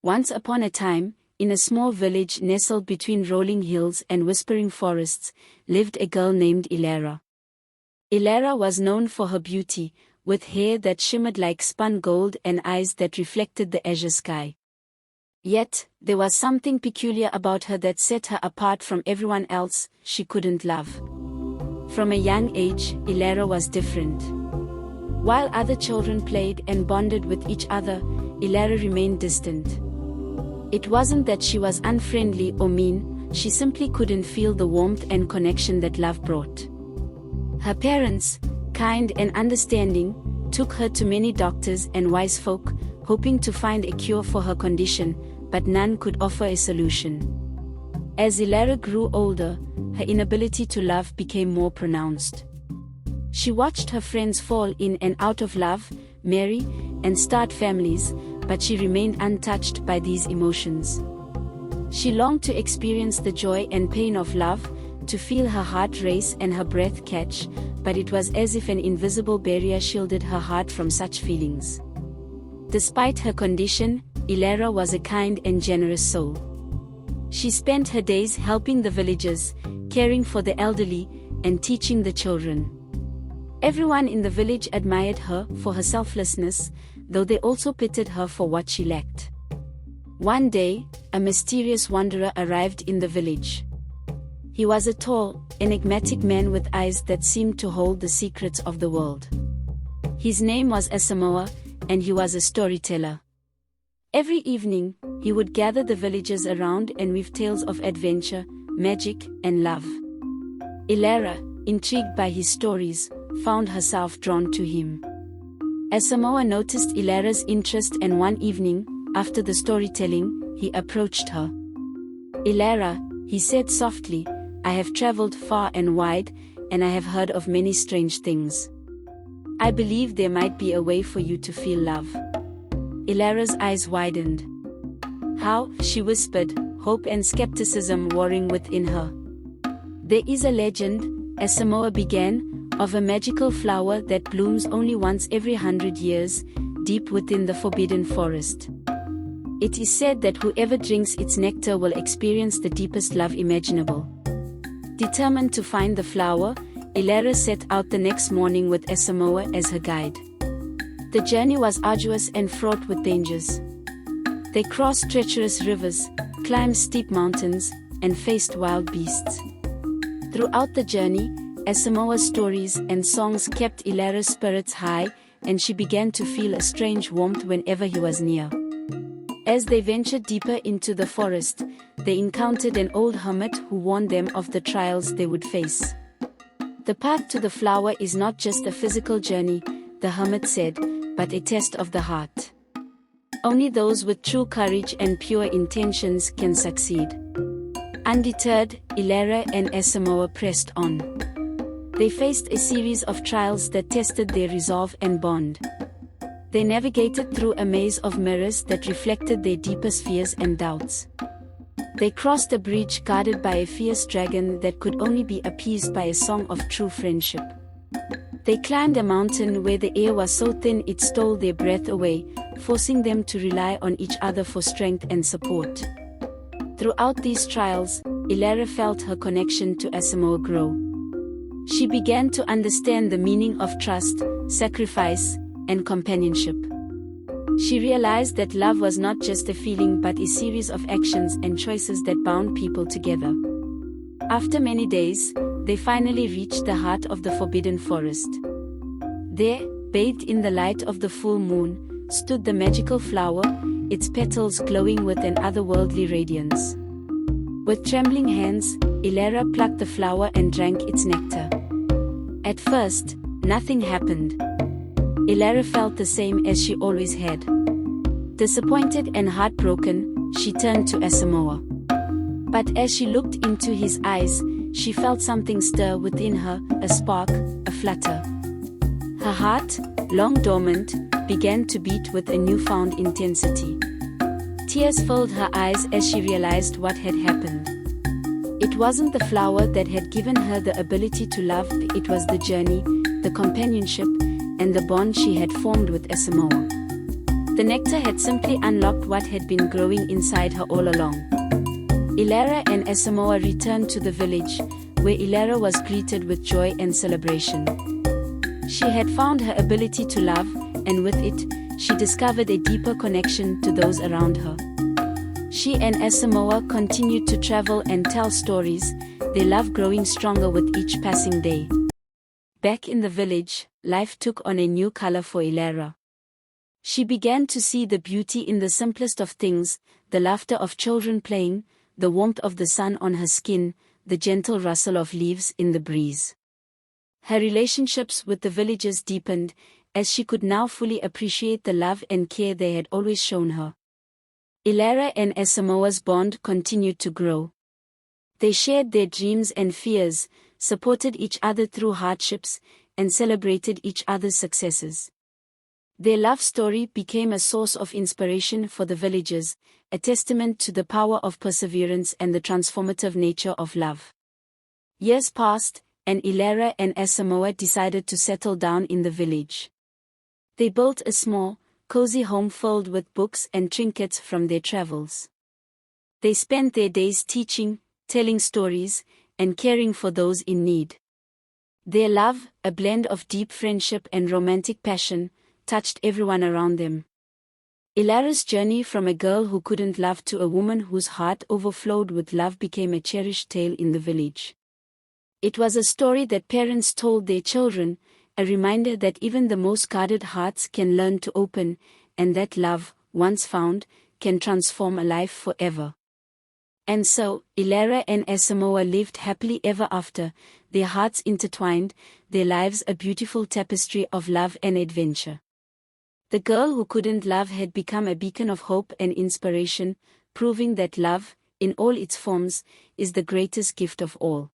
Once upon a time, in a small village nestled between rolling hills and whispering forests, lived a girl named Ellara. Ellara was known for her beauty, with hair that shimmered like spun gold and eyes that reflected the azure sky. Yet, there was something peculiar about her that set her apart from everyone else. She couldn't love. From a young age, Ellara was different. While other children played and bonded with each other, Ellara remained distant. It wasn't that she was unfriendly or mean, she simply couldn't feel the warmth and connection that love brought. Her parents, kind and understanding, took her to many doctors and wise folk, hoping to find a cure for her condition, but none could offer a solution. As Ellara grew older, her inability to love became more pronounced. She watched her friends fall in and out of love, marry, and start families, but she remained untouched by these emotions. She longed to experience the joy and pain of love, to feel her heart race and her breath catch, but it was as if an invisible barrier shielded her heart from such feelings. Despite her condition, Ellara was a kind and generous soul. She spent her days helping the villagers, caring for the elderly, and teaching the children. Everyone in the village admired her for her selflessness, though they also pitied her for what she lacked. One day, a mysterious wanderer arrived in the village. He was a tall, enigmatic man with eyes that seemed to hold the secrets of the world. His name was Asamoah, and he was a storyteller. Every evening, he would gather the villagers around and weave tales of adventure, magic, and love. Ellara, intrigued by his stories, found herself drawn to him. Asamoah noticed Elara's interest, and one evening, after the storytelling, he approached her. "Ellara," he said softly, "I have traveled far and wide, and I have heard of many strange things. I believe there might be a way for you to feel love." Elara's eyes widened. "How?" she whispered, hope and skepticism warring within her. "There is a legend," Asamoah began, "of a magical flower that blooms only once every 100 years, deep within the forbidden forest. It is said that whoever drinks its nectar will experience the deepest love imaginable." Determined to find the flower, Ellara set out the next morning with Asamoah as her guide. The journey was arduous and fraught with dangers. They crossed treacherous rivers, climbed steep mountains, and faced wild beasts. Throughout the journey, Asamoah's stories and songs kept Elara's spirits high, and she began to feel a strange warmth whenever he was near. As they ventured deeper into the forest, they encountered an old hermit who warned them of the trials they would face. "The path to the flower is not just a physical journey," the hermit said, "but a test of the heart. Only those with true courage and pure intentions can succeed." Undeterred, Ellara and Asamoah pressed on. They faced a series of trials that tested their resolve and bond. They navigated through a maze of mirrors that reflected their deepest fears and doubts. They crossed a bridge guarded by a fierce dragon that could only be appeased by a song of true friendship. They climbed a mountain where the air was so thin it stole their breath away, forcing them to rely on each other for strength and support. Throughout these trials, Ellara felt her connection to Asamoah grow. She began to understand the meaning of trust, sacrifice, and companionship. She realized that love was not just a feeling but a series of actions and choices that bound people together. After many days, they finally reached the heart of the forbidden forest. There, bathed in the light of the full moon, stood the magical flower, its petals glowing with an otherworldly radiance. With trembling hands, Ellara plucked the flower and drank its nectar. At first, nothing happened. Ellara felt the same as she always had. Disappointed and heartbroken, she turned to Asamoah. But as she looked into his eyes, she felt something stir within her, a spark, a flutter. Her heart, long dormant, began to beat with a newfound intensity. Tears filled her eyes as she realized what had happened. It wasn't the flower that had given her the ability to love, it was the journey, the companionship, and the bond she had formed with Asamoah. The nectar had simply unlocked what had been growing inside her all along. Ellara and Asamoah returned to the village, where Ellara was greeted with joy and celebration. She had found her ability to love, and with it, she discovered a deeper connection to those around her. She and Asamoah continued to travel and tell stories, their love growing stronger with each passing day. Back in the village, life took on a new color for Ellara. She began to see the beauty in the simplest of things, the laughter of children playing, the warmth of the sun on her skin, the gentle rustle of leaves in the breeze. Her relationships with the villagers deepened, as she could now fully appreciate the love and care they had always shown her. Ellara and Asamoah's bond continued to grow. They shared their dreams and fears, supported each other through hardships, and celebrated each other's successes. Their love story became a source of inspiration for the villagers, a testament to the power of perseverance and the transformative nature of love. Years passed, and Ellara and Asamoah decided to settle down in the village. They built a small, cozy home filled with books and trinkets from their travels. They spent their days teaching, telling stories, and caring for those in need. Their love, a blend of deep friendship and romantic passion, touched everyone around them. Ellara's journey from a girl who couldn't love to a woman whose heart overflowed with love became a cherished tale in the village. It was a story that parents told their children, a reminder that even the most guarded hearts can learn to open, and that love, once found, can transform a life forever. And so, Ellara and Asamoah lived happily ever after, their hearts intertwined, their lives a beautiful tapestry of love and adventure. The girl who couldn't love had become a beacon of hope and inspiration, proving that love, in all its forms, is the greatest gift of all.